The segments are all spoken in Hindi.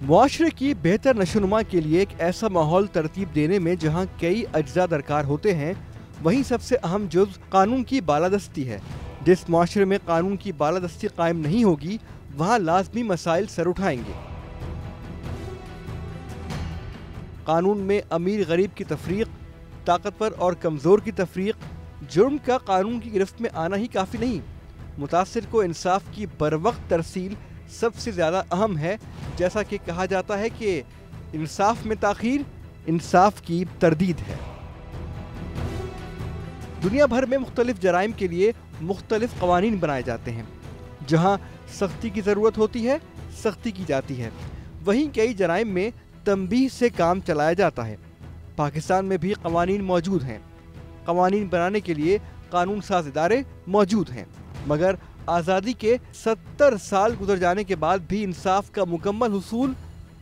मुआशरे की बेहतर नशोनुमा के लिए एक ऐसा माहौल तरतीब देने में जहाँ कई अज्जा दरकार होते हैं, वहीं सबसे अहम जुज़ कानून की बालादस्ती है। जिस मुआशरे में कानून की बालादस्ती कायम नहीं होगी, वहाँ लाजमी मसाइल सर उठाएंगे। कानून में अमीर गरीब की तफरीक, ताकतवर और कमज़ोर की तफरीक, जुर्म का कानून की गिरफ्त में आना ही काफ़ी नहीं। मुतासिर को इंसाफ की बरवक्त तरसील सबसे ज़्यादा अहम है। जैसा कि कहा जाता है कि इंसाफ में ताख़ीर इंसाफ की तरदीद है। दुनिया भर में मुख्तलिफ जराइम के लिए मुख्तलिफ कवानीन बनाए जाते हैं। जहाँ सख्ती की ज़रूरत होती है, सख्ती की जाती है। वहीं कई जराइम में तंबीह से काम चलाया जाता है। पाकिस्तान में भी कवानीन मौजूद हैं। कवानीन बनाने के लिए कानून साज इदारे मौजूद हैं, मगर आज़ादी के 70 साल गुजर जाने के बाद भी इंसाफ का मुकम्मल हुसूल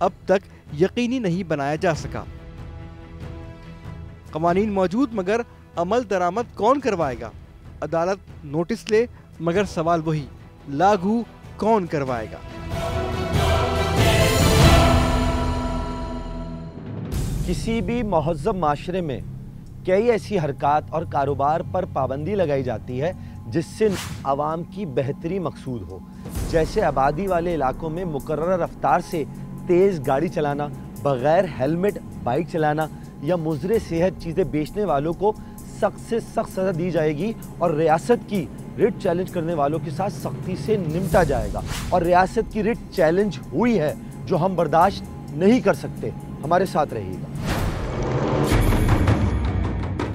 अब तक यकीनी नहीं बनाया जा सका। कवानीन मौजूद मगर अमल दरामद कौन करवाएगा? अदालत नोटिस ले मगर सवाल वही, लागू कौन करवाएगा? किसी भी महज़्ज़ब माशरे में कई ऐसी हरकत और कारोबार पर पाबंदी लगाई जाती है जिससे आवाम की बेहतरी मकसूद हो। जैसे आबादी वाले इलाकों में मुकर्रर रफ्तार से तेज़ गाड़ी चलाना, बग़ैर हेलमेट बाइक चलाना या मुज़र सेहत चीज़ें बेचने वालों को सख्त से सख्त सज़ा दी जाएगी और रियासत की रिट चैलेंज करने वालों के साथ सख्ती से निपटा जाएगा। और रियासत की रिट चैलेंज हुई है जो हम बर्दाश्त नहीं कर सकते। हमारे साथ रहिएगा।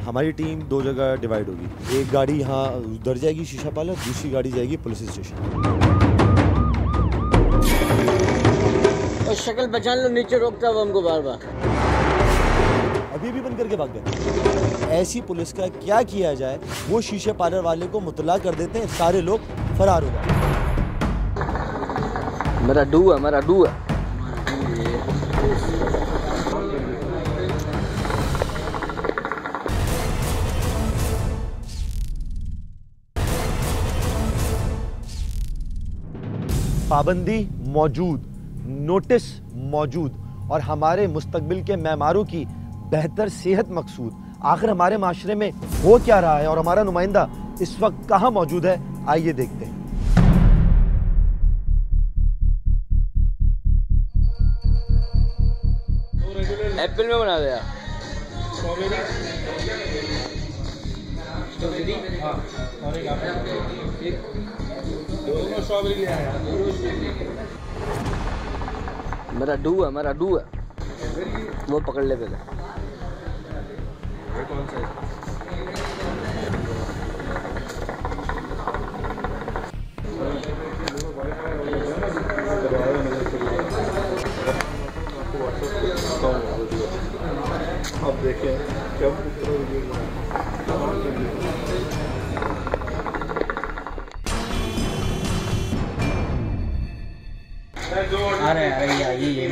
हमारी टीम दो जगह डिवाइड होगी। एक गाड़ी यहाँ उधर जाएगी शीशा पार्लर, दूसरी गाड़ी जाएगी पुलिस स्टेशन। और शक्ल पहचान लो, नीचे रोकता वो हमको बार बार। अभी भी बंद करके भाग गए। ऐसी पुलिस का क्या किया जाए, वो शीशे पार्लर वाले को मुतला कर देते हैं, सारे लोग फरार हो जाते हैं। मेरा डू है। पाबंदी मौजूद, नोटिस मौजूद और हमारे मुस्तकबिल के मेमारों की बेहतर सेहत मकसूद। आखिर हमारे माशरे में हो क्या रहा है और हमारा नुमाइंदा इस वक्त कहाँ मौजूद है, आइए देखते हैं। एप्पल में बना दिया। मेरा डू है। वो पकड़ ले पहले। कौन सा? अब देखें कब अरे ये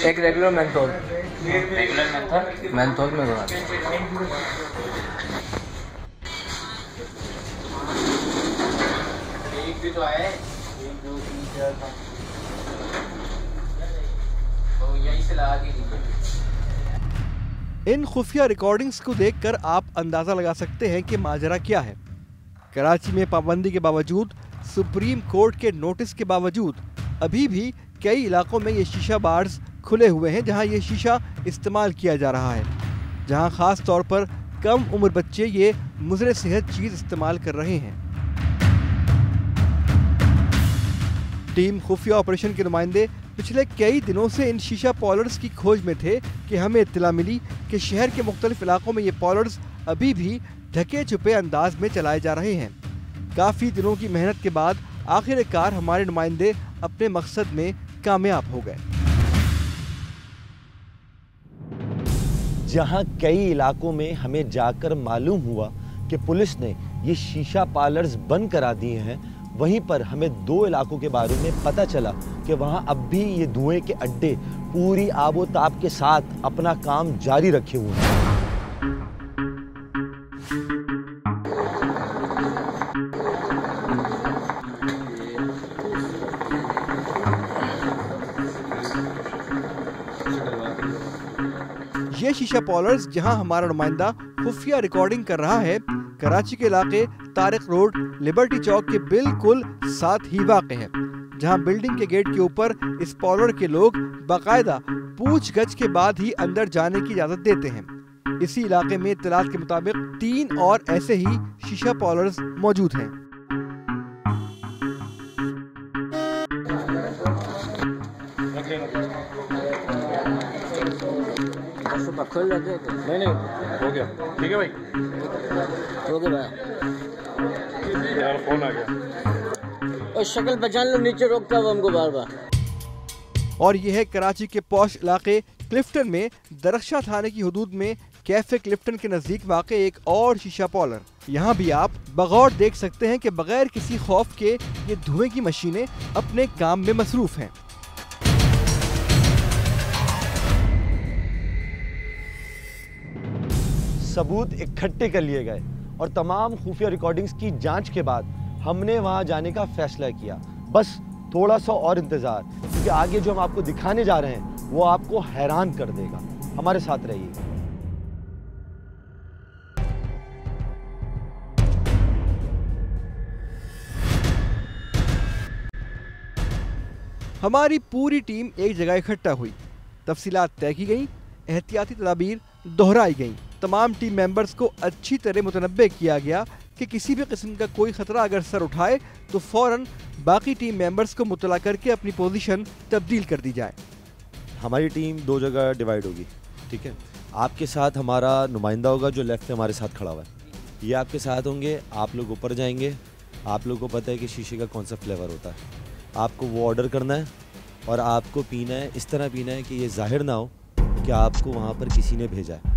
एक रेगुलर मेंथोल में बना दे। एक भी तो आए, 1 2 3 4 तो यहीं से लगा के इन खुफिया रिकॉर्डिंग्स को देखकर आप अंदाजा लगा सकते हैं कि माजरा क्या है। कराची में पाबंदी के बावजूद, सुप्रीम कोर्ट के नोटिस के बावजूद अभी भी कई इलाकों में ये शीशा बार्स खुले हुए हैं जहां ये शीशा इस्तेमाल किया जा रहा है, जहां खास तौर पर कम उम्र बच्चे ये मुज़र सेहत चीज़ इस्तेमाल कर रहे हैं। टीम खुफिया ऑपरेशन के नुमाइंदे पिछले कई दिनों से इन शीशा पॉलर्स की खोज में थे कि हमें इत्तला मिली कि शहर के मुख्तलिफ इलाकों में ये पॉलर्स अभी भी ढके छुपे अंदाज में चलाए जा रहे हैं। काफ़ी दिनों की मेहनत के बाद आखिरकार हमारे नुमाइंदे अपने मकसद में कामयाब हो गए। जहां कई इलाकों में हमें जाकर मालूम हुआ कि पुलिस ने ये शीशा पार्लर्स बंद करा दिए हैं, वहीं पर हमें 2 इलाकों के बारे में पता चला कि वहां अब भी ये धुएं के अड्डे पूरी आबोताब के साथ अपना काम जारी रखे हुए हैं। ये शीशा पार्लर्स जहां हमारा नुमाइंदा खुफिया रिकॉर्डिंग कर रहा है, कराची के इलाके तारिक रोड लिबर्टी चौक के बिल्कुल साथ ही वाक़ है, जहां बिल्डिंग के गेट के ऊपर इस पार्लर के लोग बाकायदा पूछगछ के बाद ही अंदर जाने की इजाजत देते हैं। इसी इलाके में इत्तलात के मुताबिक 3 और ऐसे ही शीशा पार्लर्स मौजूद हैं। नहीं हो गया, ठीक है भाई, हो गया यार फोन आ गया। और शक्ल पहचान लो, नीचे रोकता हुआ हमको बार बार। और ये है कराची के पॉश इलाके क्लिफ्टन में दरख्शा थाने की हदूद में कैफे क्लिफ्टन के नजदीक वाक़े एक और शीशा पार्लर। यहाँ भी आप बगौर देख सकते हैं कि बगैर किसी खौफ के ये धुएं की मशीनें अपने काम में मसरूफ हैं। सबूत इकट्ठे कर लिए गए और तमाम खुफिया रिकॉर्डिंग्स की जांच के बाद हमने वहां जाने का फैसला किया। बस थोड़ा सा और इंतजार, क्योंकि आगे जो हम आपको दिखाने जा रहे हैं वो आपको हैरान कर देगा। हमारे साथ रहिए। हमारी पूरी टीम एक जगह इकट्ठा हुई, तफसीलात तय की गई, एहतियाती तदाबीर दोहराई गई। तमाम टीम मेंबर्स को अच्छी तरह मुतनब्बे किया गया कि किसी भी किस्म का कोई खतरा अगर सर उठाए तो फौरन बाकी टीम मेंबर्स को मुतला करके अपनी पोजीशन तब्दील कर दी जाए। हमारी टीम 2 जगह डिवाइड होगी, ठीक है। आपके साथ हमारा नुमाइंदा होगा जो लेफ्ट में हमारे साथ खड़ा हुआ है। ये आपके साथ होंगे, आप लोग ऊपर जाएंगे। आप लोग को पता है कि शीशे का कौन सा फ्लेवर होता है, आपको वो ऑर्डर करना है और आपको पीना है। इस तरह पीना है कि ये जाहिर ना हो कि आपको वहाँ पर किसी ने भेजा है।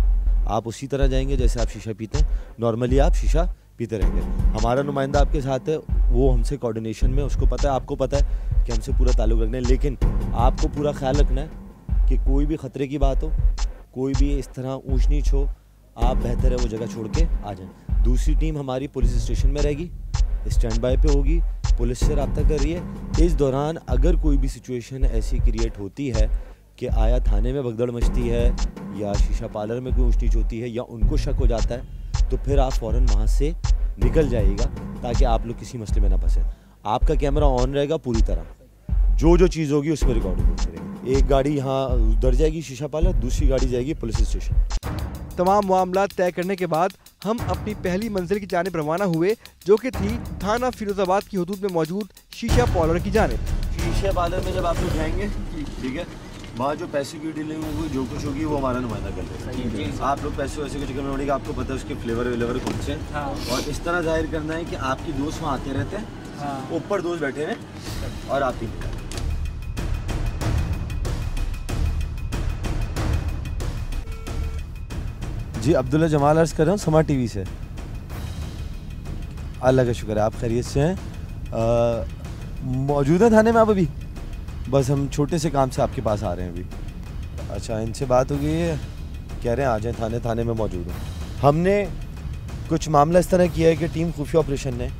आप उसी तरह जाएंगे जैसे आप शीशा पीते हैं, नॉर्मली आप शीशा पीते रहेंगे। हमारा नुमाइंदा आपके साथ है, वो हमसे कोऑर्डिनेशन में, उसको पता है, आपको पता है कि हमसे पूरा ताल्लुक़ रखना है। लेकिन आपको पूरा ख्याल रखना है कि कोई भी ख़तरे की बात हो, कोई भी इस तरह ऊंच नीच हो, आप बेहतर है वो जगह छोड़ के आ जाएं। दूसरी टीम हमारी पुलिस स्टेशन में रहेगी, स्टैंड बाय पे होगी, पुलिस से रब्ता कर रही है। इस दौरान अगर कोई भी सिचुएशन ऐसी क्रिएट होती है कि आया थाने में भगदड़ मचती है या शीशा पार्लर में कोई ऊंच नीच होती है या उनको शक हो जाता है, तो फिर आप फ़ौरन वहाँ से निकल जाइएगा ताकि आप लोग किसी मसले में ना फंसे। आपका कैमरा ऑन रहेगा पूरी तरह, जो चीज़ होगी उसमें रिकॉर्डिंग होती रहेगी। एक गाड़ी यहाँ उधर जाएगी शीशा पार्लर, दूसरी गाड़ी जाएगी पुलिस स्टेशन। तमाम मामला तय करने के बाद हम अपनी पहली मंजिल की जानिब रवाना हुए, जो कि थी थाना फिरोजाबाद की हदूद में मौजूद शीशा पार्लर की जानिब। शीशे पार्लर में जब आप लोग जाएंगे, ठीक है, वहाँ जो पैसे की डीलिंग होगी, जो कुछ होगी, वो हमारा नुमाइंदा कर लेगा। आप लोग पैसे वैसे के चक्कर में होने, आपको पता है उसके फ्लेवर वेलेवर कौन से हैं। और इस तरह जाहिर करना है कि आपके दोस्त वहाँ आते रहते हैं, ऊपर दोस्त बैठे हैं और आप ही। जी अब्दुल्ला जमाल अर्ज़ कर रहा हूँ समा टीवी से। अल्लाह का शुक्र है, आप खैरियत से हैं। मौजूद है थाने में आप अभी? बस हम छोटे से काम से आपके पास आ रहे हैं अभी। अच्छा, इनसे बात हो गई है, कह रहे हैं आ जाएं थाने में मौजूद हैं। हमने कुछ मामला इस तरह किया है कि टीम खुफिया ऑपरेशन ने,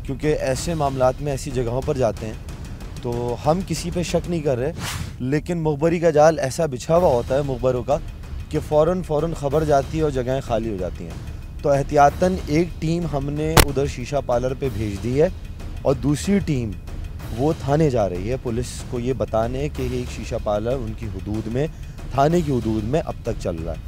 क्योंकि ऐसे मामलात में ऐसी जगहों पर जाते हैं तो हम किसी पे शक नहीं कर रहे, लेकिन मुखबरी का जाल ऐसा बिछा हुआ होता है मुखबरों का कि फ़ौरन खबर जाती है और जगहें खाली हो जाती हैं। तो एहतियातन एक टीम हमने उधर शीशा पार्लर पे भेज दी है और दूसरी टीम वो थाने जा रही है पुलिस को ये बताने कि एक शीशा पार्लर उनकी हदूद में, थाने की हदूद में अब तक चल रहा है।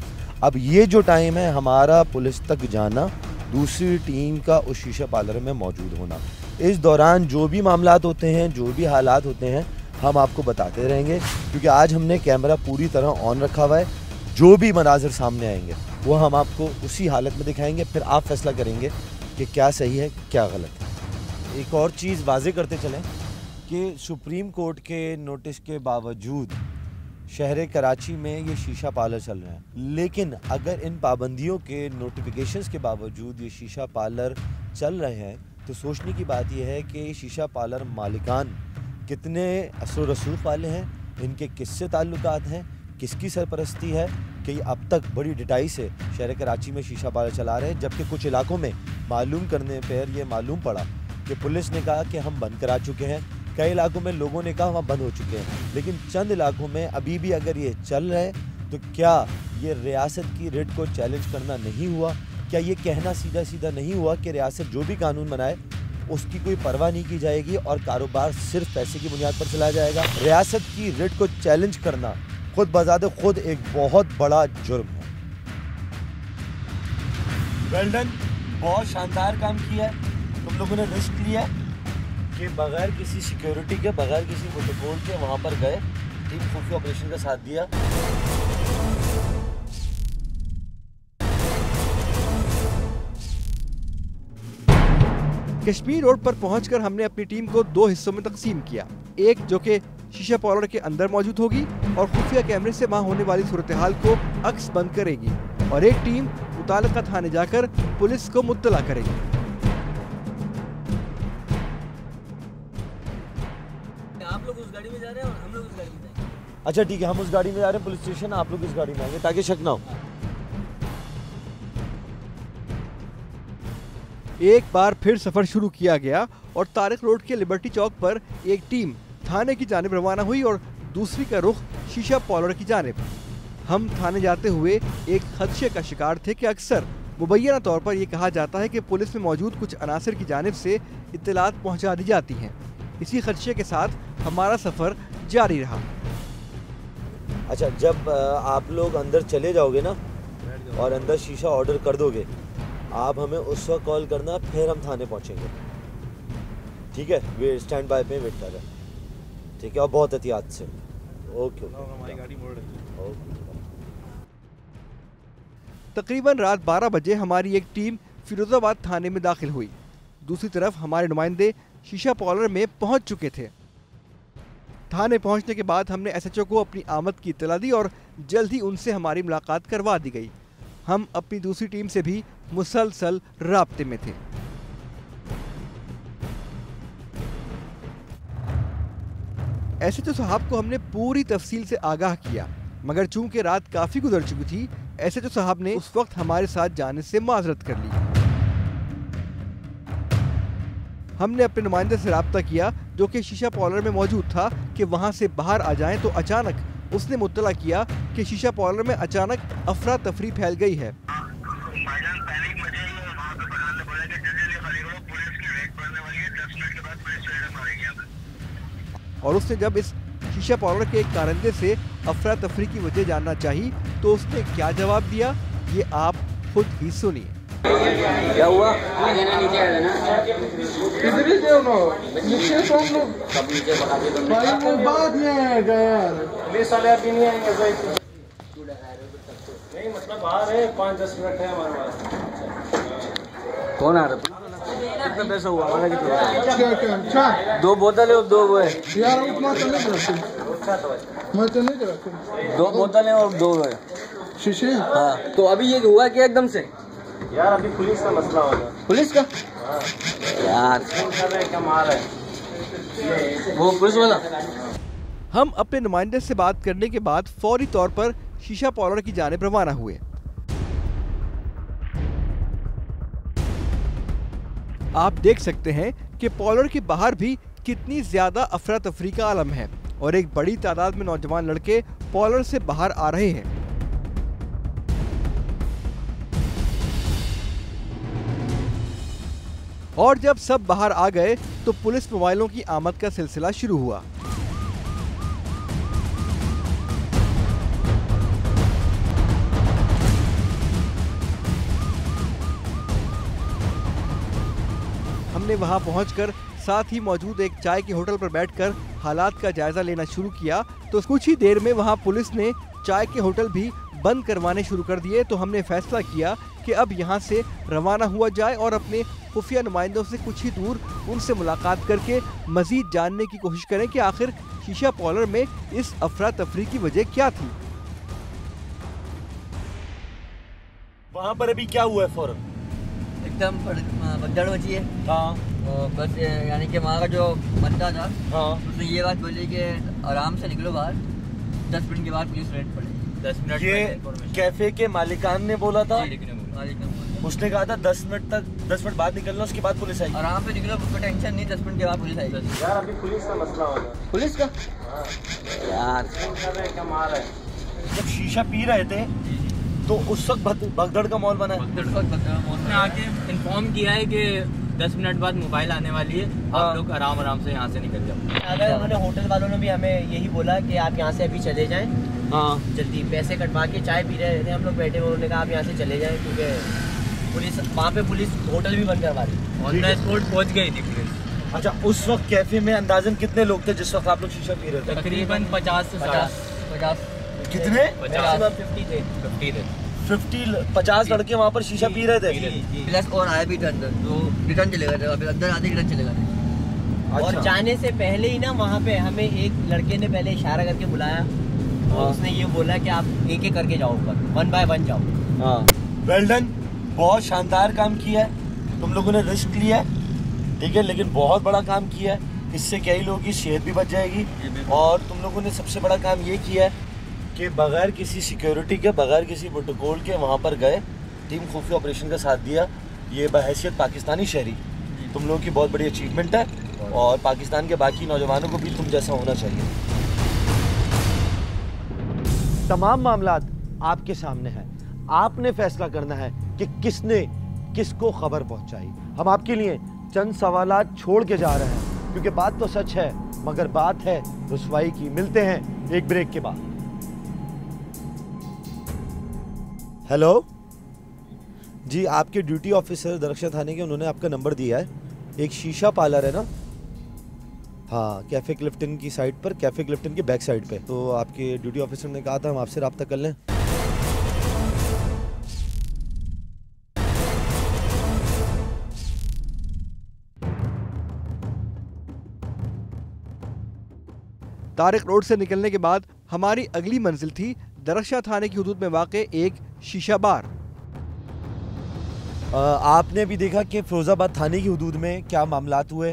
अब ये जो टाइम है हमारा पुलिस तक जाना, दूसरी टीम का उस शीशा पार्लर में मौजूद होना। इस दौरान जो भी मामलात होते हैं, जो भी हालात होते हैं, हम आपको बताते रहेंगे, क्योंकि आज हमने कैमरा पूरी तरह ऑन रखा हुआ है। जो भी मनाजिर सामने आएंगे वो हम आपको उसी हालत में दिखाएंगे, फिर आप फैसला करेंगे कि क्या सही है क्या गलत है। एक और चीज़ वाज़े करते चलें कि सुप्रीम कोर्ट के नोटिस के बावजूद शहर कराची में ये शीशा पार्लर चल रहे हैं, लेकिन अगर इन पाबंदियों के नोटिफिकेशंस के बावजूद ये शीशा पार्लर चल रहे हैं तो सोचने की बात यह है कि शीशा पार्लर मालिकान कितने असर रसूख वाले हैं, इनके किससे ताल्लुकात हैं, किसकी सरपरस्ती है कि अब तक बड़ी डिटाई से शहर कराची में शीशा पार्लर चला रहे हैं। जबकि कुछ इलाकों में मालूम करने पर यह मालूम पड़ा कि पुलिस ने कहा कि हम बंद करा चुके हैं, कई इलाकों में लोगों ने कहा वहाँ बंद हो चुके हैं, लेकिन चंद इलाकों में अभी भी अगर ये चल रहा है तो क्या ये रियासत की रिट को चैलेंज करना नहीं हुआ? क्या ये कहना सीधा सीधा नहीं हुआ कि रियासत जो भी कानून बनाए उसकी कोई परवाह नहीं की जाएगी और कारोबार सिर्फ पैसे की बुनियाद पर चलाया जाएगा? रियासत की रिट को चैलेंज करना खुद बजाते खुद एक बहुत बड़ा जुर्म है। वेल डन, बहुत शानदार काम किया है तुम लोगों ने। रिस्क लिया कि बगैर किसी सिक्योरिटी के, बगैर किसी प्रोटोकॉल के वहां पर गए, एक खुफिया ऑपरेशन का साथ दिया। कश्मीर रोड पर पहुंचकर हमने अपनी टीम को 2 हिस्सों में तकसीम किया। एक जो कि शीशा पार्लर के अंदर मौजूद होगी और खुफिया कैमरे से वहां होने वाली सूरत हाल को अक्स बंद करेगी, और एक टीम मुताल्लिका थाने जाकर पुलिस को मुत्तला करेगी। आप लोग उस गाड़ी में जा रहे हैं और हम लोग उस गाड़ी में जाएंगे। अच्छा ठीक है, हम उस गाड़ी में जा रहे हैं पुलिस स्टेशन, आप लोग इस गाड़ी में आएंगे ताकि शक ना हो। एक बार फिर सफर शुरू किया गया और तारिक रोड के लिबर्टी चौक पर एक टीम थाने की जानिब रवाना हुई और दूसरी का रुख शीशा पार्लर की जानिब। हम थाने जाते हुए एक खदशे का शिकार थे कि अक्सर मुबैना तौर पर यह कहा जाता है कि पुलिस में मौजूद कुछ अनासर की जानिब से इत्तलात पहुंचा दी जाती हैं। इसी खदशे के साथ हमारा सफर जारी रहा। अच्छा, जब आप लोग अंदर चले जाओगे ना और अंदर शीशा ऑर्डर कर दोगे, आप हमें उस वक्त कॉल करना, फिर हम थाने पहुंचेंगे। ठीक है, वे स्टैंड बाय पे वेट कर रहे हैं। ठीक है, और बहुत एहतियात से। ओके। हमारी गाड़ी मोड़ रही है। तकरीबन रात 12 बजे हमारी एक टीम फिरोजाबाद थाने में दाखिल हुई। दूसरी तरफ हमारे नुमाइंदे शीशा पार्लर में पहुंच चुके थे। थाने पहुंचने के बाद हमने एसएचओ को अपनी आमद की इत्तला दी और जल्द ही उनसे हमारी मुलाकात करवा दी गई। हम अपनी दूसरी टीम से भी मुसलसल राब्ते में थे। एसएचओ साहब को हमने पूरी तफसील से आगाह किया, मगर चूंकि रात काफी गुजर चुकी थी, एसएचओ साहब ने उस वक्त हमारे साथ जाने से माजरत कर ली। हमने अपने नुमाइंदे से राब्ता किया जो कि शीशा पार्लर में मौजूद था कि वहां से बाहर आ जाएं, तो अचानक उसने मुत्तला किया कि शीशा पार्लर में अचानक अफरा तफरी फैल गई है। और उसने जब इस शीशा पार्लर के एक कारिंदे से अफरा तफरी की वजह जानना चाहिए तो उसने क्या जवाब दिया, ये आप खुद ही सुनिए। क्या हुआ? नीचे आ जाना। इधर ही क्यों ना? नीचे तो हम लोग सब नीचे बता दे दो। भाई वो बाद में आएगा यार। पुलिस वाले अभी नहीं आएंगे भाई। नहीं मतलब बाहर है, 5-10 मिनट है हमारे पास। कौन आ रहा? कितना पैसा हुआ? हमारा कितना? क्या 2 बोतल है और 2 वो है यार, उतना तो नहीं रखते। मैं तो नहीं रखते। 2 बोतल है और 2 है शीशे। हाँ, तो अभी ये हुआ क्या एकदम से? यार अभी पुलिस का मसला होगा। पुलिस का? यार कमाल है वो पुलिस वाला। हम अपने नुमाइंदे से बात करने के बाद फौरी तौर पर शीशा पार्लर की जानिब रवाना हुए। आप देख सकते हैं कि पार्लर के बाहर भी कितनी ज्यादा अफरा तफरी का आलम है और एक बड़ी तादाद में नौजवान लड़के पार्लर से बाहर आ रहे हैं। और जब सब बाहर आ गए तो पुलिस मोबाइलों की आमद का सिलसिला शुरू हुआ। हमने वहां पहुंचकर साथ ही मौजूद एक चाय के होटल पर बैठकर हालात का जायजा लेना शुरू किया, तो कुछ ही देर में वहां पुलिस ने चाय के होटल भी बंद करवाने शुरू कर दिए। तो हमने फैसला किया कि अब यहां से रवाना हुआ जाए और अपने खुफिया नुमाइंदों से कुछ ही दूर उनसे मुलाकात करके मजीद जानने की कोशिश करें कि आखिर शीशा पार्लर में इस अफरा तफरी की वजह क्या थी। वहाँ पर अभी क्या हुआ है फौरन? एकदम भगदड़ मची है। हाँ और बस यानी कि वहाँ का जो बंदा था हाँ, उसने ये बात बोली कि आराम से निकलो बाहर, 10 मिनट के बाद पुलिस रेड पड़ेगी। 10 मिनट ये कैफे के मालिकान ने बोला था। उसने कहा था 10 मिनट बाद निकलना, उसके बाद पुलिस आई। आराम से निकलो, कोई टेंशन नहीं, 10 मिनट के बाद पुलिस आएगी। यार अभी पुलिस का मसला होगा। पुलिस का? यार कमाल है जब शीशा पी रहे थे तो उस वक्त भगदड़ का माहौल बना है। उसने आके इन्फॉर्म किया है कि 10 मिनट बाद मोबाइल आने वाली है, आप लोग आराम से यहाँ से निकल जाओ। अगर उन्होंने होटल वालों ने भी हमें यही बोला कि आप यहाँ से अभी चले जाएं, हाँ जल्दी पैसे कटवा के चाय पी रहे थे हम लोग बैठे हुए, उन्होंने कहा आप यहाँ से चले जाएं क्योंकि पुलिस वहाँ पे पुलिस होटल भी बंद करवा रही। ऑन द स्पॉट पहुँच गई थी पुलिस। अच्छा, उस वक्त कैफे में अंदाजन कितने लोग थे जिस वक्त आप लोग शीशा पी रहे थे? तकरीबन 50 से 50 कितने? 50 थे। 50 लड़के वहाँ पर शीशा पी रहे थे। प्लस और आया भी अंदर, तो रिटर्न चले गए थे, अभी अंदर आते रिटर्न चले गए थे। और जाने से पहले ही ना वहाँ पे हमें एक लड़के ने पहले इशारा करके बुलाया और उसने ये बोला कि आप एक एक करके जाओ ऊपर, 1 बाय 1 जाओ। हाँ, वेल डन, बहुत शानदार काम किया है तुम लोगों ने, रिस्क लिया है, ठीक है, लेकिन बहुत बड़ा काम किया है। इससे कई लोगों की सेहत भी बच जाएगी। और तुम लोगों ने सबसे बड़ा काम ये किया है कि बगैर किसी सिक्योरिटी के, बगैर किसी प्रोटोकॉल के वहाँ पर गए, टीम खुफिया ऑपरेशन का साथ दिया। ये बहैसियत पाकिस्तानी शहरी तुम लोगों की बहुत बड़ी अचीवमेंट है और पाकिस्तान के बाकी नौजवानों को भी तुम जैसा होना चाहिए। तमाम मामलात आपके सामने हैं, आपने फैसला करना है कि किसने किसको खबर पहुंचाई। हम आपके लिए चंद सवालात छोड़ के जा रहे हैं क्योंकि बात तो सच है मगर बात है रुसवाई की। मिलते हैं एक ब्रेक के बाद। हेलो जी, आपके ड्यूटी ऑफिसर दरख्शा थाने के, उन्होंने आपका नंबर दिया है। एक शीशा पार्लर है ना, हाँ, कैफ़े क्लिफ्टन की साइड पर, कैफ़े क्लिफ्टन के बैक साइड पे। तो आपके ड्यूटी ऑफिसर ने कहा था हम आपसे रब्ता कर लें। तारिक रोड से निकलने के बाद हमारी अगली मंजिल थी दरख्शा थाने की हुदूद में वाक़े एक शीशा बार। आपने भी देखा कि फिरोज़ाबाद थाने की हुदूद में क्या मामलात हुए।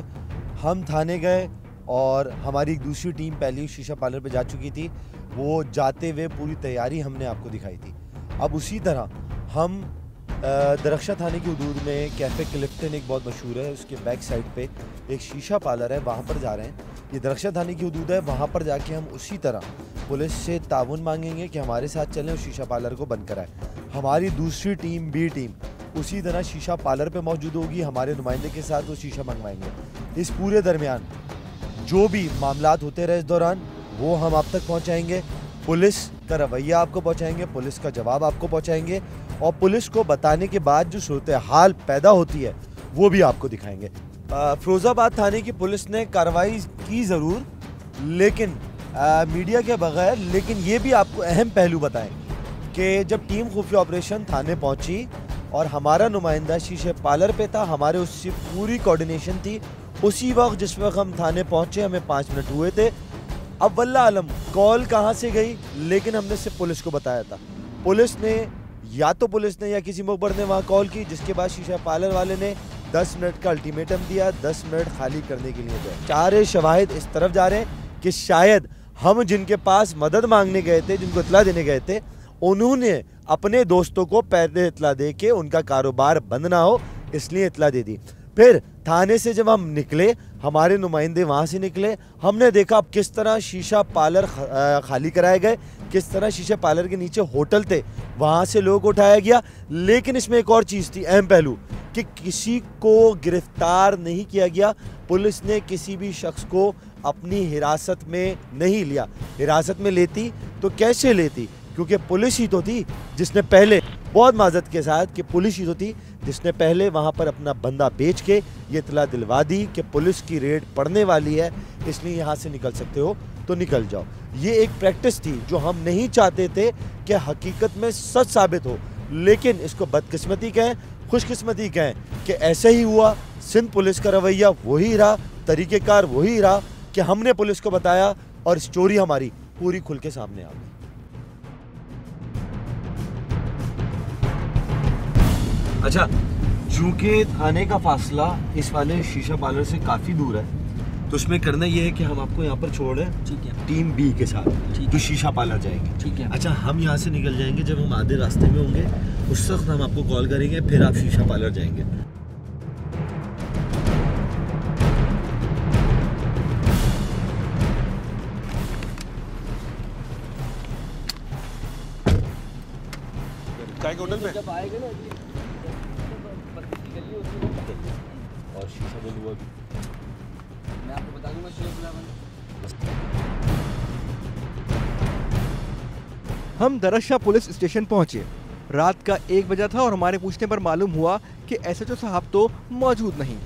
हम थाने गए और हमारी एक दूसरी टीम पहले शीशा पार्लर पे जा चुकी थी। वो जाते हुए पूरी तैयारी हमने आपको दिखाई थी। अब उसी तरह हम दरख्शा थाने की हुदूद में कैफ़े क्लिफ्टन एक बहुत मशहूर है, उसके बैक साइड पे एक शीशा पार्लर है, वहाँ पर जा रहे हैं। ये दरख्शा थाने की हुदूद है, वहाँ पर जाके हम उसी तरह पुलिस से ताउन मांगेंगे कि हमारे साथ चलें और शीशा पार्लर को बंद कराएं। हमारी दूसरी टीम, बी टीम, उसी तरह शीशा पार्लर पे मौजूद होगी, हमारे नुमाइंदे के साथ वो शीशा मंगवाएंगे। इस पूरे दरमियान जो भी मामलात होते रहे इस दौरान वो हम आप तक पहुँचाएँगे। पुलिस का रवैया आपको पहुँचाएँगे, पुलिस का जवाब आपको पहुँचाएँगे और पुलिस को बताने के बाद जो सूरत हाल पैदा होती है वो भी आपको दिखाएंगे। फिरोज़ाबाद थाने की पुलिस ने कार्रवाई की ज़रूर, लेकिन मीडिया के बगैर। लेकिन ये भी आपको अहम पहलू बताएं कि जब टीम खुफिया ऑपरेशन थाने पहुंची और हमारा नुमाइंदा शीशे पार्लर पे था, हमारे उससे पूरी कोऑर्डिनेशन थी। उसी वक्त जिस वक्त हम थाने पहुंचे हमें 5 मिनट हुए थे। अब वल्लाह आलम कॉल कहाँ से गई, लेकिन हमने सिर्फ पुलिस को बताया था। पुलिस ने या किसी मुखबर ने वहाँ कॉल की, जिसके बाद शीशा पार्लर वाले ने 10 मिनट का अल्टीमेटम दिया, 10 मिनट खाली करने के लिए गए। सारे शवाहिद इस तरफ जा रहे हैं कि शायद हम जिनके पास मदद मांगने गए थे, जिनको इतला देने गए थे, उन्होंने अपने दोस्तों को पहले इतला दे के उनका कारोबार बंद ना हो इसलिए इतला दे दी। फिर थाने से जब हम निकले, हमारे नुमाइंदे वहाँ से निकले, हमने देखा अब किस तरह शीशा पार्लर खाली कराए गए, किस तरह शीशा पार्लर के नीचे होटल थे वहाँ से लोगों को उठाया गया। लेकिन इसमें एक और चीज़ थी, अहम पहलू, कि किसी को गिरफ्तार नहीं किया गया। पुलिस ने किसी भी शख्स को अपनी हिरासत में नहीं लिया। हिरासत में लेती तो कैसे लेती, क्योंकि पुलिस ही तो थी जिसने पहले, बहुत माजरत के साथ, कि पुलिस ही तो थी जिसने पहले वहाँ पर अपना बंदा बेच के ये इतला दिलवा दी कि पुलिस की रेड पड़ने वाली है, इसलिए यहाँ से निकल सकते हो तो निकल जाओ। ये एक प्रैक्टिस थी जो हम नहीं चाहते थे कि हकीकत में सच साबित हो, लेकिन इसको बदकिस्मती कहें, खुशकिस्मती कहें कि ऐसे ही हुआ। सिंध पुलिस का रवैया वही रहा, तरीक़ेकार वही रहा कि हमने पुलिस को बताया और स्टोरी हमारी पूरी खुल के सामने आ गई। अच्छा, चूँकि थाने का फासला इस वाले शीशा पार्लर से काफ़ी दूर है, तो उसमें करना ये है कि हम आपको यहाँ पर छोड़ रहे हैं, ठीक है, टीम बी के साथ, जो शीशा पार्लर जाएंगे, ठीक है। अच्छा, हम यहाँ से निकल जाएंगे, जब हम आधे रास्ते में होंगे उस वक्त हम आपको कॉल करेंगे, फिर आप शीशा पार्लर जाएंगे। जाएंगे होटल पे। जब आएगा ना गली होती है और शीशा बंद हुआ भी। मैं आपको बता दूंगा शेफ लेवन। हम दरअसल पुलिस स्टेशन पहुंचे। रात का 1 बजा था और हमारे पूछने पर मालूम हुआ कि एसएचओ साहब तो मौजूद नहीं।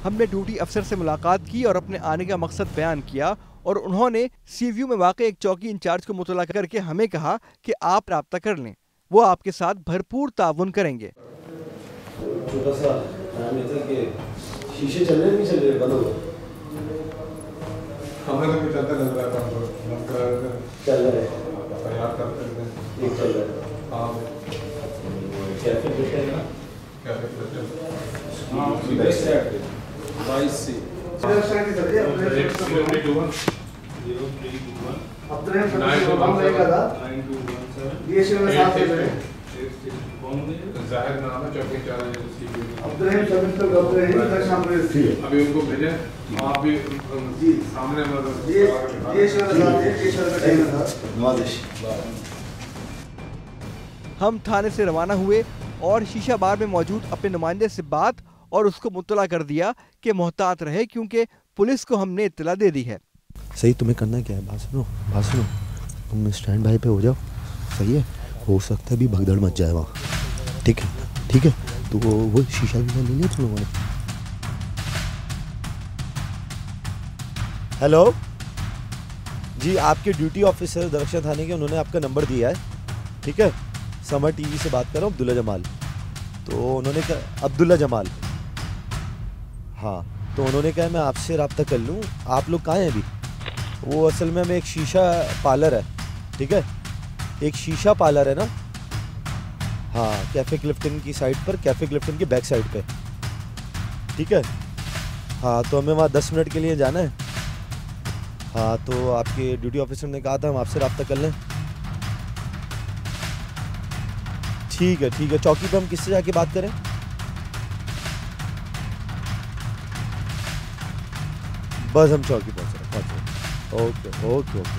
हमने ड्यूटी अफसर से मुलाकात की और अपने आने का मकसद बयान किया और उन्होंने सीव्यू में वाक़ एक चौकी इंचार्ज को मुतला करके हमें कहा कि आप राब्ता कर लें, वो आपके साथ भरपूर ताउन करेंगे। छोटा सा काम ये था कि शीशे चल रहे नहीं चल रहे, बंद हो गए। हमें तो चलता लग रहा था, चल रहे याद करते थे। एक चल रहा है। हाँ कैफे फिट है ना? क्या कहते हैं? हाँ बेस्ट है 22C। जाहिर नाम है चौकी इंचार्ज अभी उनको भेजे, आप भी सामने हम थाने से रवाना हुए और शीशा बार में मौजूद अपने नुमाइंदे से बात और उसको मुतला कर दिया कि मोहतात रहे क्योंकि पुलिस को हमने इत्तला दे दी है। सही, तुम्हें करना क्या है? बात सुनो, तुम स्टैंड बाय पे हो जाओ, सही है? हो सकता है भी भगदड़ मच जाए वहाँ, ठीक है? तो वो शीशा भी ले लिया तुम लोगों ने? हेलो जी, आपके ड्यूटी ऑफिसर दरअसल थाने के, उन्होंने आपका नंबर दिया है, ठीक है? समर टीवी से बात कर रहा हूँ, अब्दुल्ला जमाल। तो उन्होंने कहा, अब्दुल्ला जमाल, हाँ, तो उन्होंने कहा मैं आपसे रब्ता कर लूँ। आप लोग कहाँ हैं अभी? वो असल में एक शीशा पार्लर है, ठीक है? एक शीशा पार्लर है ना, हाँ, कैफ़े क्लिफ्टन की साइड पर, कैफ़े क्लिफ्टन की बैक साइड पे, ठीक है? हाँ, तो हमें वहाँ 10 मिनट के लिए जाना है। हाँ, तो आपके ड्यूटी ऑफिसर ने कहा था हम आपसे रब्ता कर लें। ठीक है, चौकी पे हम किससे जाके बात करें? बस हम चौकी पहुँच रहे हैं। ओके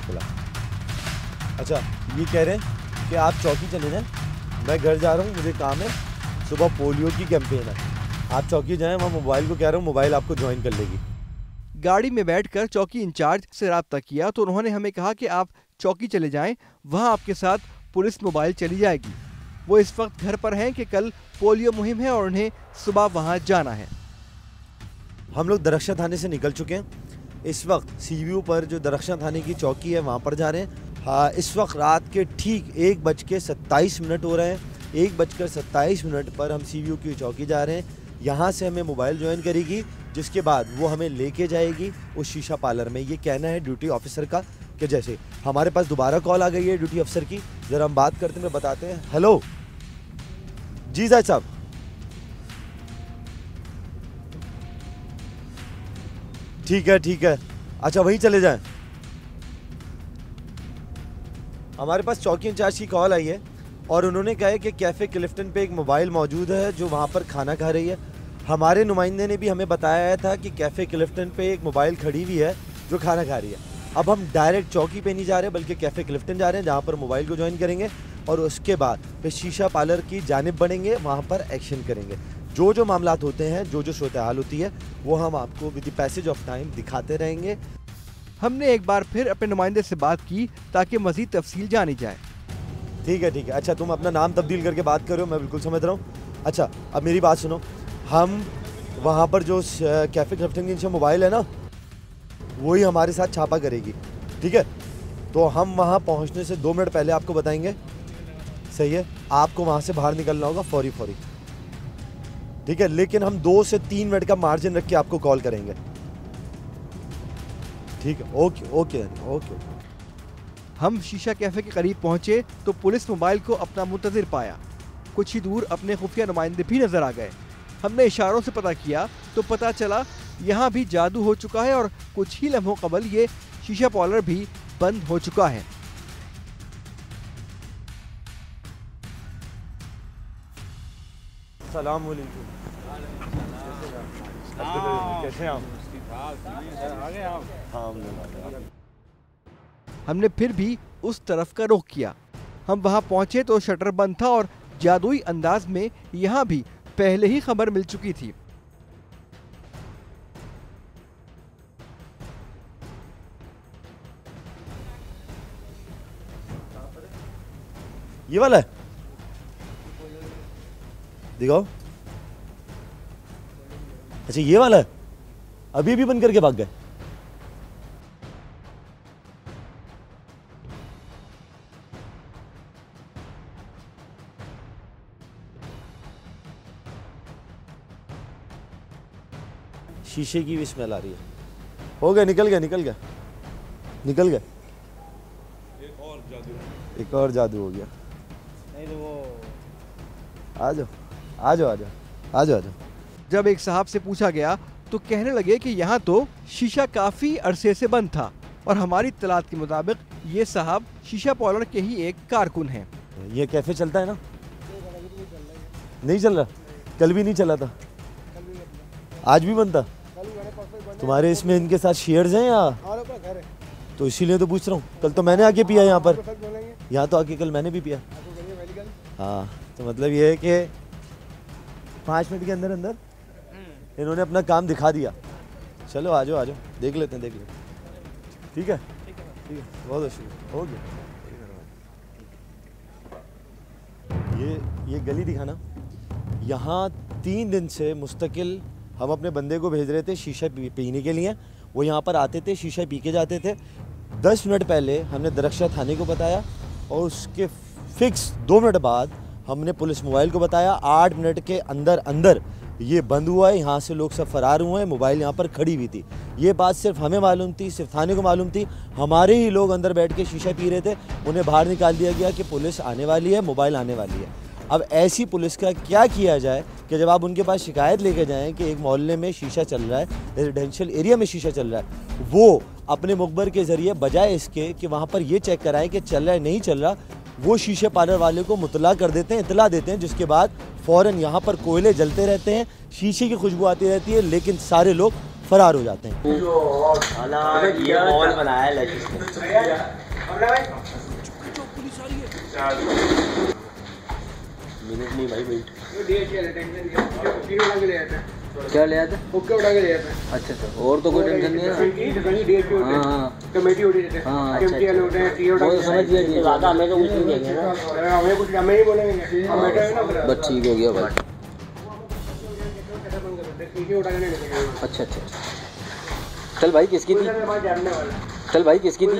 फिलहाल। अच्छा, ये कह रहे हैं कि आप चौकी चले जाएं, मैं घर जा रहा हूँ, मुझे काम है, सुबह पोलियो की कैंपेन है, आप चौकी जाएं, वहाँ मोबाइल को कह रहा हूँ, मोबाइल आपको ज्वाइन कर लेगी। गाड़ी में बैठकर चौकी इंचार्ज से राब्ता किया तो उन्होंने हमें कहा कि आप चौकी चले जाएं, वहाँ आपके साथ पुलिस मोबाइल चली जाएगी। वो इस वक्त घर पर हैं कि कल पोलियो मुहिम है और उन्हें सुबह वहाँ जाना है। हम लोग दरख्शा थाने से निकल चुके हैं, इस वक्त सीव्यू पर जो दरख्शा थाने की चौकी है वहाँ पर जा रहे हैं। हाँ, इस वक्त रात के ठीक 1:27 हो रहे हैं। 1:27 पर हम सीव्यू की चौकी जा रहे हैं। यहाँ से हमें मोबाइल ज्वाइन करेगी, जिसके बाद वो हमें लेके जाएगी उस शीशा पार्लर में। ये कहना है ड्यूटी ऑफिसर का कि जैसे हमारे पास दोबारा कॉल आ गई है ड्यूटी ऑफिसर की, ज़रा हम बात करते हैं, बताते हैं। हेलो जी जायद साहब, ठीक है, अच्छा वहीं चले जाएं। हमारे पास चौकी इंचार्ज की कॉल आई है और उन्होंने कहा है कि कैफ़े क्लिफ्टन पे एक मोबाइल मौजूद है जो वहाँ पर खाना खा रही है। हमारे नुमाइंदे ने भी हमें बताया था कि कैफ़े क्लिफ्टन पे एक मोबाइल खड़ी हुई है जो खाना खा रही है। अब हम डायरेक्ट चौकी पे नहीं जा रहे बल्कि कैफ़े क्लिफ्टन जा रहे हैं, जहाँ पर मोबाइल को ज्वाइन करेंगे और उसके बाद फिर शीशा पार्लर की जानिब बढ़ेंगे, वहाँ पर एक्शन करेंगे। जो मामलात होते हैं, जो सूरत हाल होती है, वो हम आपको with the passage of time दिखाते रहेंगे। हमने एक बार फिर अपने नुमाइंदे से बात की ताकि मजीद तफसील जानी जाए। ठीक है, अच्छा तुम अपना नाम तब्दील करके बात करो, मैं बिल्कुल समझ रहा हूँ। अच्छा, अब मेरी बात सुनो, हम वहाँ पर जो कैफ़े क्लिफ्टन की मोबाइल है ना, वही हमारे साथ छापा करेगी, ठीक है? तो हम वहाँ पहुँचने से 2 मिनट पहले आपको बताएंगे, सही है? आपको वहाँ से बाहर निकलना होगा फौरी, ठीक है? लेकिन हम 2 से 3 मिनट का मार्जिन रख के आपको कॉल करेंगे, ठीक है? ओके। हम शीशा कैफे के करीब पहुंचे तो पुलिस मोबाइल को अपना मुंतजिर पाया। कुछ ही दूर अपने खुफिया नुमाइंदे भी नजर आ गए। हमने इशारों से पता किया तो पता चला यहाँ भी जादू हो चुका है और कुछ ही लम्हों कबल ये शीशा पार्लर भी बंद हो चुका है। सलाम वालेकुम। कैसे हैं आप? हमने फिर भी उस तरफ का रुख किया। हम वहां पहुंचे तो शटर बंद था और जादुई अंदाज में यहाँ भी पहले ही खबर मिल चुकी थी। ये वाला है, दिखाओ। अच्छा ये वाला है, अभी भी बंद करके भाग गए। शीशे की भी स्मेल आ रही है। हो गया, निकल गया, निकल गया, निकल गया। एक और जादू हो गया। नहीं तो वो आ जाओ, आ जाओ, आ जाओ, आ जाओ, आ जाओ। जब एक साहब से पूछा गया तो कहने लगे कि यहाँ तो शीशा काफी अरसे से बंद था और हमारी इत्तलात के मुताबिक ये साहब शीशा पार्लर के ही एक कारकुन हैं। ये कैफे चलता है ना? नहीं चल रहा, कल भी नहीं चला था, आज भी बंद था। तुम्हारे इसमें इनके साथ शेयर्स हैं या? तो इसीलिए तो पूछ रहा हूँ। कल तो मैंने आके पिया यहाँ पर, यहाँ तो आके कल मैंने भी पिया। हाँ, तो मतलब ये है कि 5 मिनट के अंदर अंदर इन्होंने अपना काम दिखा दिया। चलो आ जाओ, आ जाओ, देख लेते हैं, देख लेते हैं। ठीक है, ठीक है, बहुत बहुत शुक्रिया। हो गया। ये गली दिखाना। यहाँ 3 दिन से मुस्तकिल हम अपने बंदे को भेज रहे थे शीशा पीने के लिए। वो यहाँ पर आते थे, शीशा पी के जाते थे। 10 मिनट पहले हमने दरख्शाह थाने को बताया और उसके फिक्स 2 मिनट बाद हमने पुलिस मोबाइल को बताया। 8 मिनट के अंदर अंदर ये बंद हुआ है। यहाँ से लोग सब फरार हुए हैं। मोबाइल यहाँ पर खड़ी हुई थी। ये बात सिर्फ हमें मालूम थी, सिर्फ थाने को मालूम थी। हमारे ही लोग अंदर बैठ के शीशा पी रहे थे। उन्हें बाहर निकाल दिया गया कि पुलिस आने वाली है, मोबाइल आने वाली है। अब ऐसी पुलिस का क्या किया जाए कि जब आप उनके पास शिकायत लेके जाएं कि एक मोहल्ले में शीशा चल रहा है, रेजिडेंशियल एरिया में शीशा चल रहा है, वो अपने मुखबर के ज़रिए बजाय इसके कि वहाँ पर ये चेक कराएं कि चल रहा है नहीं चल रहा, वो शीशे पार्लर वाले को मुतला कर देते हैं, इतला देते हैं, जिसके बाद फ़ौरन यहाँ पर कोयले जलते रहते हैं, शीशे की खुशबू आती रहती है, लेकिन सारे लोग फरार हो जाते हैं। ये मॉल बनाया है मिनट नहीं भाई, मिनट क्या ले आते? ओके उठा के ले आते हैं। अच्छा अच्छा, और तो कोई टेंशन नहीं है। हाँ कमेटी उठी रहती है। हाँ अच्छा, वो समझ गया। हमें तो कुछ नहीं कहेंगे ना, हमें कुछ हमें ही बोलेंगे। बस ठीक हो गया भाई। अच्छा अच्छा, चल भाई किसकी थी? चल भाई किसकी थी?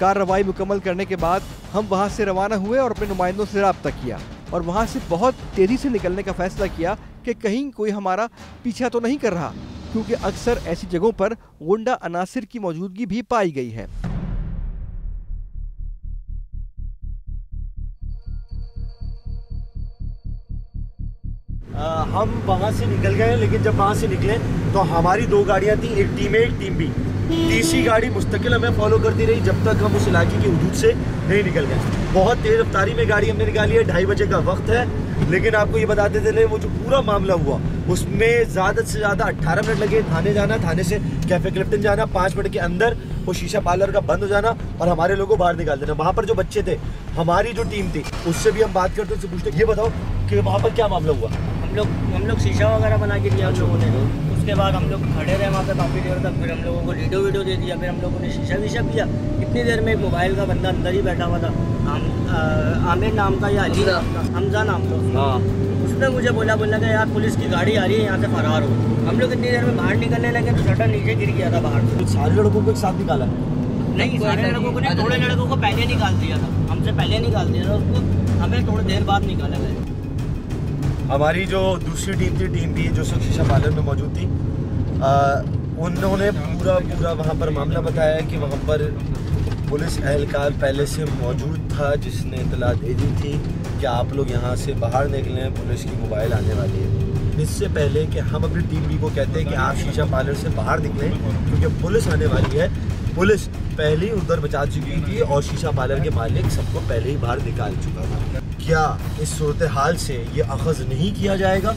कार्रवाई मुकम्मल करने के बाद हम वहां से रवाना हुए और अपने नुमाइंदों से रब्ता किया और वहां से बहुत तेजी से निकलने का फैसला किया कि कहीं कोई हमारा पीछा तो नहीं कर रहा, क्योंकि अक्सर ऐसी जगहों पर गुंडा अनासिर की मौजूदगी भी पाई गई है। हम वहाँ से निकल गए, लेकिन जब वहाँ से निकले तो हमारी 2 गाड़ियाँ थी, एक टीम ए एक टीम बी। तीसरी गाड़ी मुस्तकिल हमें फॉलो करती रही जब तक हम उस इलाके की हुदूद से नहीं निकल गए। बहुत तेज़ रफ्तारी में गाड़ी हमने निकाली है, 2:30 बजे का वक्त है। लेकिन आपको ये बताते चले, वो जो पूरा मामला हुआ उसमें ज़्यादा से ज़्यादा 18 मिनट लगे थाने जाना, थाने से कैफे क्लिफ्टन जाना, 5 मिनट के अंदर वो शीशा पार्लर का बंद हो जाना और हमारे लोगों को बाहर निकाल देना। वहाँ पर जो बच्चे थे, हमारी जो टीम थी, उससे भी हम बात करते, उससे पूछते ये बताओ कि वहाँ पर क्या मामला हुआ। हम लोग शीशा वगैरह बना के दिया उन लोगों ने। उसके बाद हम लोग खड़े रहे वहाँ पे काफ़ी देर तक, फिर हम लोगों को वीडियो दे दिया, फिर हम लोगों ने शीशा वीशा पिया। इतनी देर में एक मोबाइल का बंदा अंदर ही बैठा हुआ था, आमिर नाम का या अली नाम का, हमजा नाम का। हाँ, उसने मुझे बोला कि यार पुलिस की गाड़ी आ रही है, यहाँ से फरार हो। हम लोग इतनी देर में बाहर निकलने लगे तो शटर नीचे गिर गया था बाहर। सारे लड़कों को एक साथ निकाला? नहीं, सारे लड़कों को नहीं, थोड़े लड़कों को पहले निकाल दिया था, हमसे पहले निकाल दिया था उसको, हमें थोड़ी देर बाद निकाला गया। हमारी जो दूसरी टीम थी, टीम बी, जो शीशा पार्लर में मौजूद थी, उन्होंने पूरा वहाँ पर मामला बताया कि वहाँ पर पुलिस एहलकार पहले से मौजूद था, जिसने इतला दे दी थी कि आप लोग यहाँ से बाहर निकलें, पुलिस की मोबाइल आने वाली है। इससे पहले कि हम अपनी टीम बी को कहते हैं कि आप शीशा पार्लर से बाहर निकलें क्योंकि पुलिस आने वाली है, पुलिस पहले ही उधर बचा चुकी थी और शीशा पार्लर के मालिक सबको पहले ही बाहर निकाल चुका था। क्या इस सूरत हाल से ये अखज़ नहीं किया जाएगा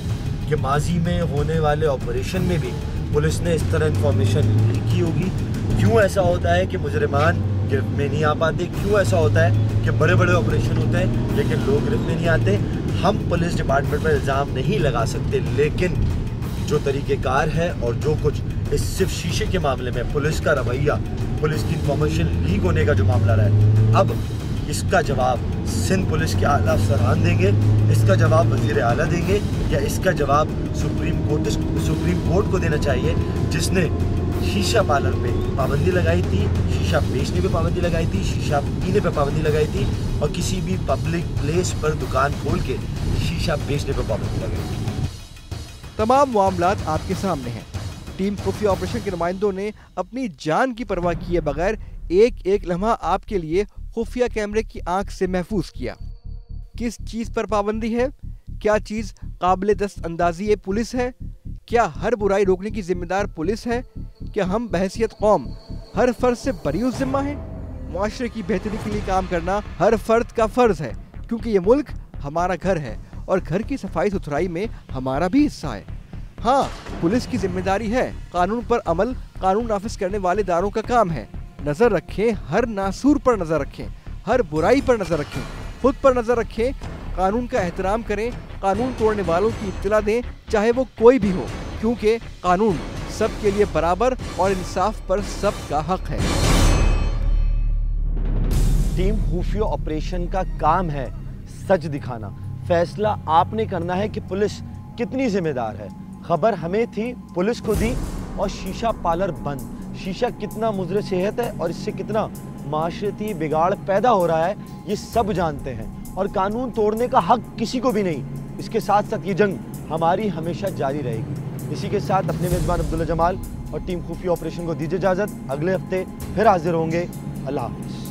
कि माजी में होने वाले ऑपरेशन में भी पुलिस ने इस तरह इंफॉर्मेशन लीक की होगी? क्यों ऐसा होता है कि मुजरिमान गिरफ्त में नहीं आ पाते। क्यों ऐसा होता है कि बड़े बड़े ऑपरेशन होते हैं लेकिन लोग गिरफ्त में नहीं आते? हम पुलिस डिपार्टमेंट पर इल्ज़ाम नहीं लगा सकते, लेकिन जो तरीक़ेकार है और जो कुछ इस सिर्फ शीशे के मामले में पुलिस का रवैया, पुलिस की इंफॉर्मेशन लीक होने का जो मामला रहा है, अब इसका जवाब सिंध पुलिस के आला अफसरान देंगे, इसका जवाब वज़ीर आला देंगे, या इसका जवाब सुप्रीम कोर्ट को देना चाहिए, जिसने शीशा पार्लर पे पाबंदी लगाई थी, शीशा बेचने पे पाबंदी लगाई थी, शीशा पीने पे पाबंदी लगाई थी, और किसी भी पब्लिक प्लेस पर दुकान खोल के शीशा बेचने पे पाबंदी लगाई थी। तमाम मामलात आपके सामने हैं। टीम खुफिया ऑपरेशन के नुमाइंदों ने अपनी जान की परवाह किए बगैर एक एक लम्हा आपके लिए खुफिया कैमरे की आंख से महफूज किया। किस चीज़ पर पाबंदी है? क्या चीज़ काबिल दस्त अंदाजी पुलिस है? क्या हर बुराई रोकने की जिम्मेदार पुलिस है? क्या हम बहैसियत कौम हर फर्ज से बरी जिम्मा है? मुआशरे की बेहतरी के लिए काम करना हर फर्द का फर्ज है, क्योंकि ये मुल्क हमारा घर है और घर की सफाई सुथराई में हमारा भी हिस्सा है। हाँ, पुलिस की जिम्मेदारी है कानून पर अमल, कानून नाफिज करने वाले दारों का काम है। नजर रखें, हर नासूर पर नजर रखें, हर बुराई पर नजर रखें, खुद पर नजर रखें, कानून का एहतराम करें, कानून तोड़ने वालों की इत्तला दें, चाहे वो कोई भी हो, क्योंकि कानून सबके लिए बराबर और इंसाफ पर सबका हक है। टीम खुफिया ऑपरेशन का काम है सच दिखाना। फैसला आपने करना है कि पुलिस कितनी जिम्मेदार है। खबर हमें थी, पुलिस को दी, और शीशा पार्लर बंद। शीशा कितना मुज़र सेहत है और इससे कितना माशरती बिगाड़ पैदा हो रहा है, ये सब जानते हैं, और कानून तोड़ने का हक किसी को भी नहीं। इसके साथ साथ ये जंग हमारी हमेशा जारी रहेगी। इसी के साथ अपने मेज़बान अब्दुल्ला जमाल और टीम खुफिया ऑपरेशन को दीजिए इजाज़त। अगले हफ्ते फिर हाजिर होंगे। अल्लाह हाफ़िज़।